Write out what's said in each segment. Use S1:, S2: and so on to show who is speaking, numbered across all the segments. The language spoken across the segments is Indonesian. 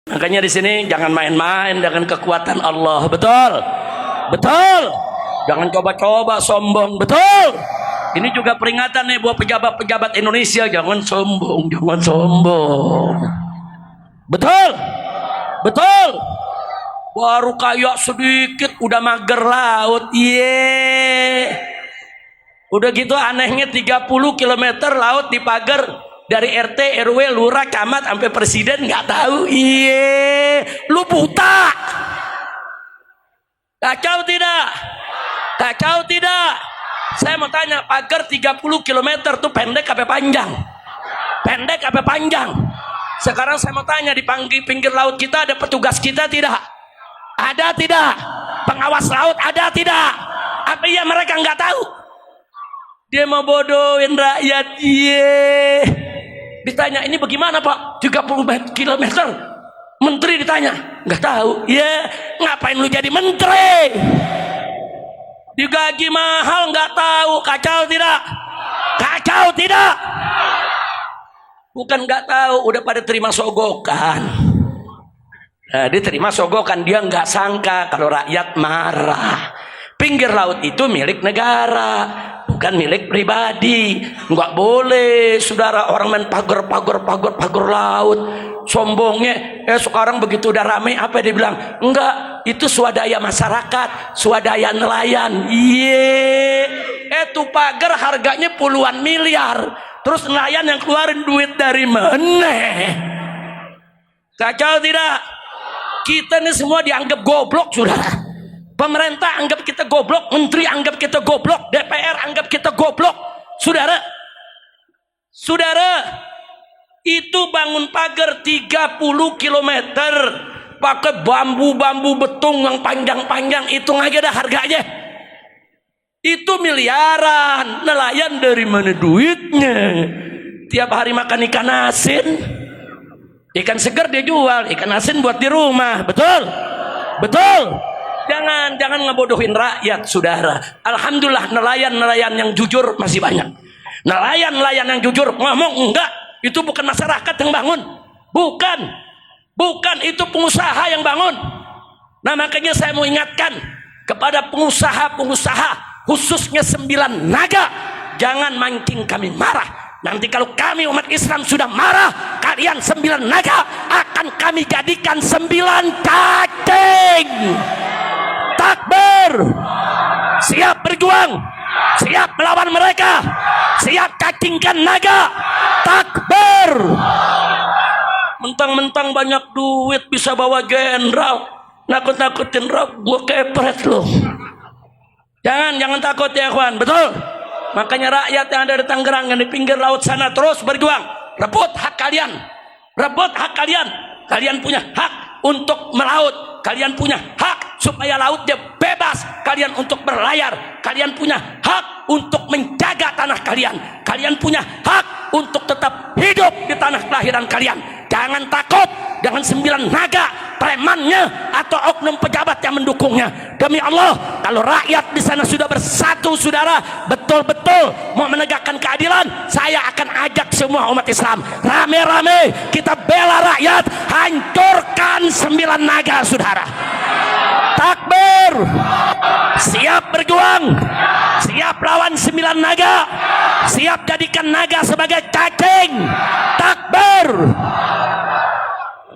S1: Makanya di sini jangan main-main dengan kekuatan Allah, betul, betul. Jangan coba-coba sombong, betul. Ini juga peringatan nih buat pejabat-pejabat Indonesia, jangan sombong, jangan sombong. Betul, betul. Baru kayak sedikit udah mager laut, Udah gitu anehnya 30 km laut dipagar. Dari RT, RW, lurah, camat sampai presiden nggak tahu. Lu buta. Kacau tidak? Kacau tidak? Saya mau tanya, pagar 30 km tuh pendek apa panjang? Pendek apa panjang? Sekarang saya mau tanya, di pinggir laut kita ada petugas kita tidak? Ada tidak? Pengawas laut ada tidak? Apa iya mereka nggak tahu? Dia mau bodohin rakyat. Ditanya, ini bagaimana Pak? 30 km. Menteri ditanya, nggak tahu. Ngapain lu jadi menteri? Digaji mahal nggak tahu. Kacau tidak? Kacau tidak? Bukan nggak tahu, udah pada terima sogokan. Nah, dia terima sogokan, dia nggak sangka kalau rakyat marah. Pinggir laut itu milik negara, bukan milik pribadi. Nggak boleh saudara orang main pagar laut. Sombongnya sekarang begitu udah rame apa dia bilang? Enggak, itu swadaya masyarakat, swadaya nelayan. Itu pagar harganya puluhan miliar, terus nelayan yang keluarin duit dari mana? Kacau tidak? Kita ini semua dianggap goblok saudara. Pemerintah anggap kita goblok, menteri anggap kita goblok, DPR anggap kita goblok. Saudara, itu bangun pagar 30 km pakai bambu betung yang panjang-panjang, hitung aja dah harganya. Itu miliaran. Nelayan dari mana duitnya? Tiap hari makan ikan asin, ikan segar dia jual, ikan asin buat di rumah. Betul, betul. Jangan ngebodohin rakyat, saudara. Alhamdulillah nelayan yang jujur masih banyak. Nelayan yang jujur ngomong enggak, itu bukan masyarakat yang bangun, bukan itu pengusaha yang bangun. Nah makanya saya mau ingatkan kepada pengusaha khususnya 9 naga, jangan mancing kami marah. Nanti kalau kami umat Islam sudah marah, kalian 9 naga akan kami jadikan 9 cacing. Takbir, siap berjuang, siap melawan mereka, siap cacingkan naga. Takbir. Mentang-mentang banyak duit bisa bawa jenderal, nakut-nakutin rob, gua kepret loh. Jangan takut ya kawan, betul. Makanya rakyat yang ada di Tangerang, yang di pinggir laut sana terus berjuang, rebut hak kalian, rebut hak kalian. Kalian punya hak untuk melaut, kalian punya hak supaya lautnya bebas, kalian untuk berlayar, kalian punya hak untuk menjaga tanah kalian, kalian punya hak untuk tetap hidup di tanah kelahiran kalian. Jangan takut dengan 9 naga premannya atau oknum pejabat yang mendukungnya. Demi Allah, kalau rakyat di sana sudah bersatu saudara, betul-betul mau menegakkan keadilan, saya akan ajak semua umat Islam rame-rame kita bela rakyat, hancurkan 9 naga saudara. Takbir, siap berjuang, siap lawan 9 naga, siap jadikan naga sebagai cacing. Takbir.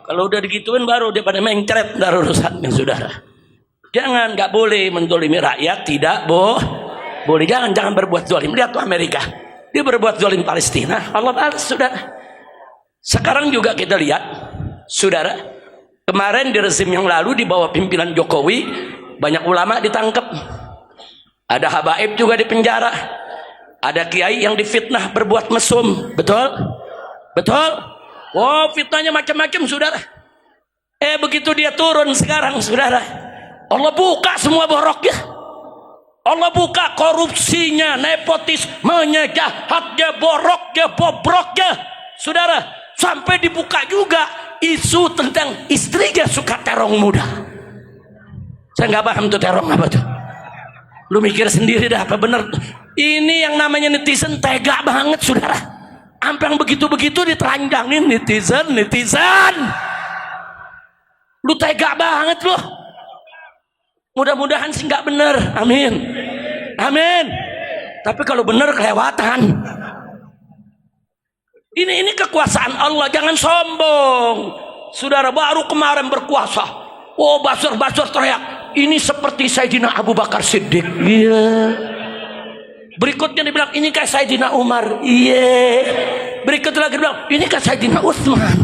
S1: Kalau udah digituin baru dia pada mencret dari urusannya saudara. Jangan, nggak boleh mendolimi rakyat, tidak boleh. Jangan berbuat zalim. Lihat tuh Amerika, dia berbuat zalim Palestina, Allah balas saudara. Sekarang juga kita lihat saudara, kemarin di rezim yang lalu di bawah pimpinan Jokowi banyak ulama ditangkap, ada habaib juga di penjara, ada kiai yang difitnah berbuat mesum. Betul. Oh, fitnahnya macam-macam saudara. Begitu dia turun sekarang saudara, Allah buka semua boroknya, Allah buka korupsinya, nepotismenya, jahatnya, boroknya, bobroknya saudara. Sampai dibuka juga isu tentang istrinya suka terong muda. Saya nggak paham tuh terong apa tuh. Lu mikir sendiri dah apa bener. Ini yang namanya netizen tega banget saudara. Sampai yang begitu-begitu ditelanjangin netizen. Lu tega banget lu. Mudah-mudahan sih nggak bener. Amin. Amin. Tapi kalau bener kelewatan. Ini kekuasaan Allah, jangan sombong. Saudara baru kemarin berkuasa. Oh, basur-basur teriak, ini seperti Sayyidina Abu Bakar Siddiq. Iya. Berikutnya dibilang, ini kayak Sayyidina Umar. Iya. Berikutnya lagi bilang, ini kayak Sayyidina Utsman.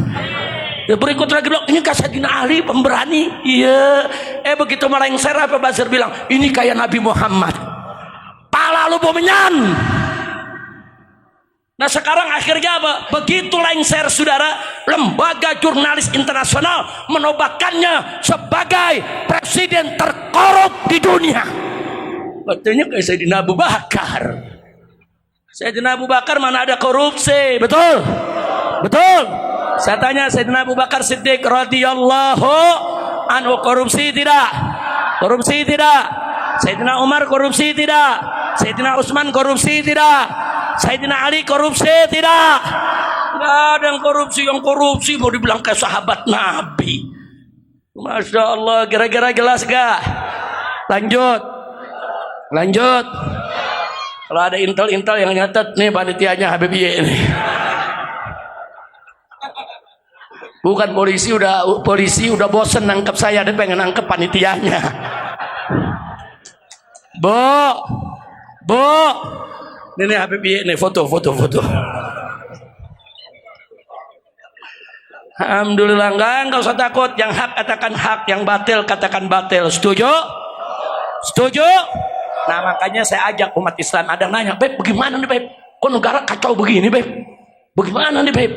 S1: Ya, berikut lagi bilang, ini kayak Sayyidina Ali pemberani. Iya. Begitu melengsar apa Basir bilang, ini kayak Nabi Muhammad. Pala lu bomenyan. Nah sekarang akhirnya apa? Begitu lengser saudara, lembaga jurnalis internasional menobatkannya sebagai presiden terkorup di dunia. Katanya kayak Sayyidina Abu Bakar. Sayyidina Abu Bakar mana ada korupsi? Betul? Betul? Saya tanya Sayyidina Abu Bakar Siddiq radhiyallahu anhu korupsi tidak? Korupsi tidak? Sayyidina Umar korupsi tidak? Sayyidina Utsman korupsi tidak? Sayyidina Ali korupsi tidak? Nggak ada yang korupsi mau dibilang kayak sahabat Nabi. Masya Allah, kira-kira jelas gak? Lanjut. Kalau ada intel yang nyatet nih panitianya Habib Ye ini. Bukan polisi udah bosen nangkep saya, dia pengen nangkep panitianya. Bo. Ini Habib Ye nih foto. Alhamdulillah, enggak usah takut. Yang hak katakan hak, yang batil katakan batil. Setuju? Nah makanya saya ajak umat Islam. Ada nanya, Beb bagaimana nih Beb? Kok negara kacau begini Beb? Bagaimana nih Beb?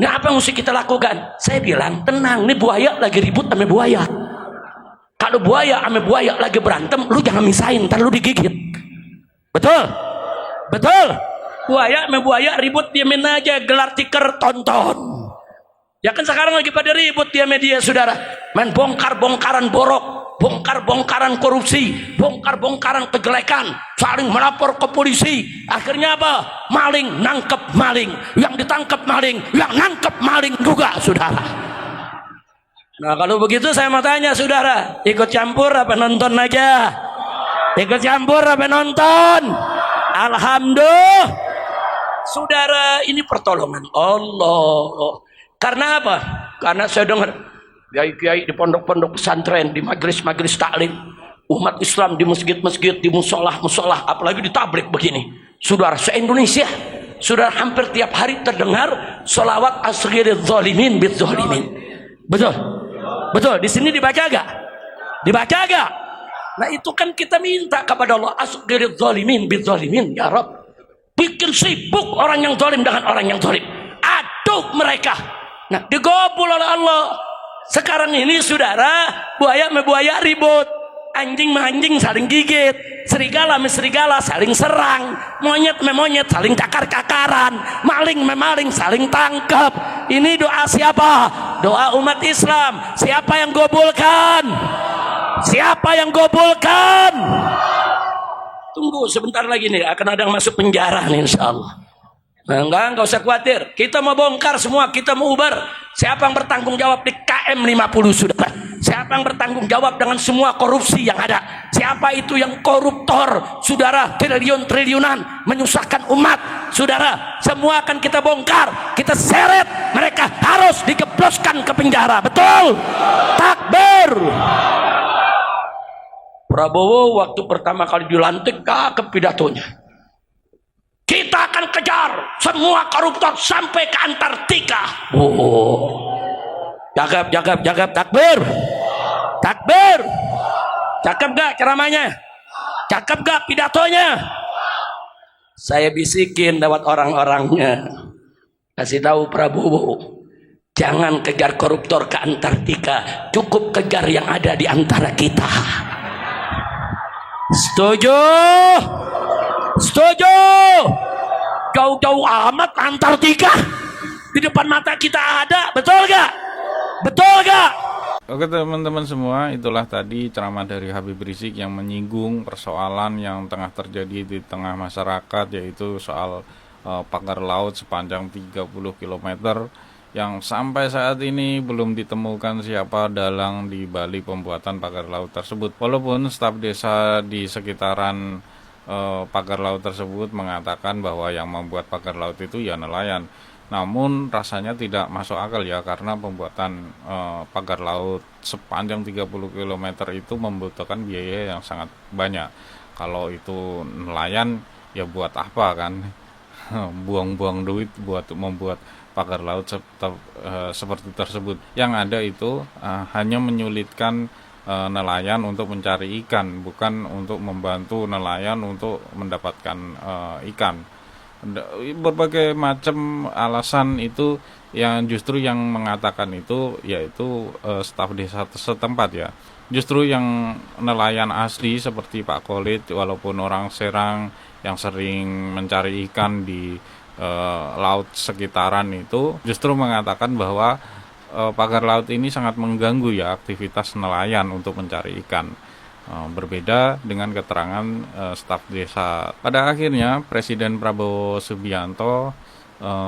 S1: Ini apa yang mesti kita lakukan? Saya bilang tenang, nih buaya lagi ribut sama buaya. Kalau buaya sama buaya lagi berantem, lu jangan misahin, ntar lu digigit. Betul? Buaya sama buaya ribut, diamin aja, gelar tikar tonton. Ya kan sekarang lagi pada ribut dia media saudara, main bongkar-bongkaran borok, bongkar-bongkaran korupsi, bongkar-bongkaran kejelekan, saling melapor ke polisi. Akhirnya apa? Maling nangkep maling, yang ditangkap maling, yang nangkep maling juga saudara. Nah kalau begitu saya mau tanya saudara, ikut campur apa nonton aja? Ikut campur apa nonton? Alhamdulillah saudara, ini pertolongan Allah. Karena apa? Karena saya dengar kiai-kiai di pondok-pondok pesantren, di majelis-majelis taklim, umat Islam di masjid-masjid, di musolah-musolah, apalagi di tablik begini. Saudara, se-Indonesia, saudara hampir tiap hari terdengar sholawat asghiril zalimin bit zalimin. Betul. Di sini dibaca gak? Nah itu kan kita minta kepada Allah, asghiril zalimin bit zalimin, ya Rabb. Bikin sibuk orang yang zalim dengan orang yang zalim. Aduk mereka. Nah digobul oleh Allah. Sekarang ini saudara, buaya sama buaya ribut, anjing sama anjing saling gigit, serigala sama serigala saling serang, monyet sama monyet saling cakar-cakaran, maling sama maling saling tangkap. Ini doa siapa? Doa umat Islam. Siapa yang gobulkan? Tunggu sebentar lagi nih, akan ada yang masuk penjara nih insyaallah. Nah, enggak usah khawatir. Kita mau bongkar semua, kita mau ubar. Siapa yang bertanggung jawab di KM 50 saudara? Siapa yang bertanggung jawab dengan semua korupsi yang ada? Siapa itu yang koruptor saudara, triliun-triliunan menyusahkan umat saudara? Semua akan kita bongkar, kita seret. Mereka harus digebloskan ke penjara. Betul? Takbir. Prabowo waktu pertama kali dilantik cakep pidatonya. Kita akan kejar semua koruptor sampai ke Antartika. Cakep, takbir. Cakep gak ceramahnya? Cakep gak pidatonya? Saya bisikin lewat orang-orangnya, kasih tahu Prabowo, jangan kejar koruptor ke Antartika, cukup kejar yang ada di antara kita. Setuju? Jauh-jauh amat Antartika di depan mata kita ada. Betul gak?
S2: Oke teman-teman semua, itulah tadi ceramah dari Habib Rizik yang menyinggung persoalan yang tengah terjadi di tengah masyarakat, yaitu soal pagar laut sepanjang 30 km yang sampai saat ini belum ditemukan siapa dalang di balik pembuatan pagar laut tersebut. Walaupun staf desa di sekitaran pagar laut tersebut mengatakan bahwa yang membuat pagar laut itu ya nelayan. Namun rasanya tidak masuk akal ya, karena pembuatan pagar laut sepanjang 30 km itu membutuhkan biaya yang sangat banyak. Kalau itu nelayan ya buat apa kan? Buang-buang duit buat membuat pagar laut seperti tersebut. Yang ada itu hanya menyulitkan nelayan untuk mencari ikan, bukan untuk membantu nelayan untuk mendapatkan ikan. Berbagai macam alasan itu yang justru yang mengatakan itu yaitu staf desa setempat ya. Justru yang nelayan asli seperti Pak Kolit, walaupun orang Serang yang sering mencari ikan di laut sekitaran itu, justru mengatakan bahwa pagar laut ini sangat mengganggu ya aktivitas nelayan untuk mencari ikan. Berbeda dengan keterangan staf desa. Pada akhirnya Presiden Prabowo Subianto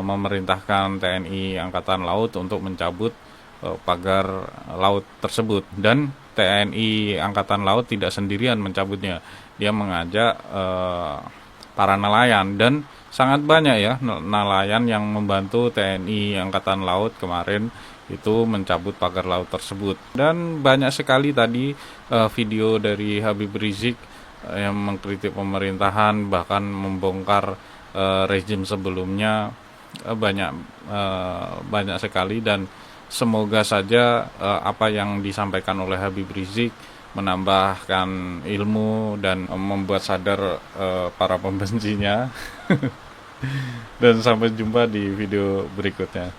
S2: memerintahkan TNI Angkatan Laut untuk mencabut pagar laut tersebut, dan TNI Angkatan Laut tidak sendirian mencabutnya. Dia mengajak para nelayan, dan sangat banyak ya nelayan yang membantu TNI Angkatan Laut kemarin itu mencabut pagar laut tersebut. Dan banyak sekali tadi video dari Habib Rizik yang mengkritik pemerintahan, bahkan membongkar rezim sebelumnya. Banyak sekali, dan semoga saja apa yang disampaikan oleh Habib Rizik menambahkan ilmu dan membuat sadar para pembencinya. Dan sampai jumpa di video berikutnya.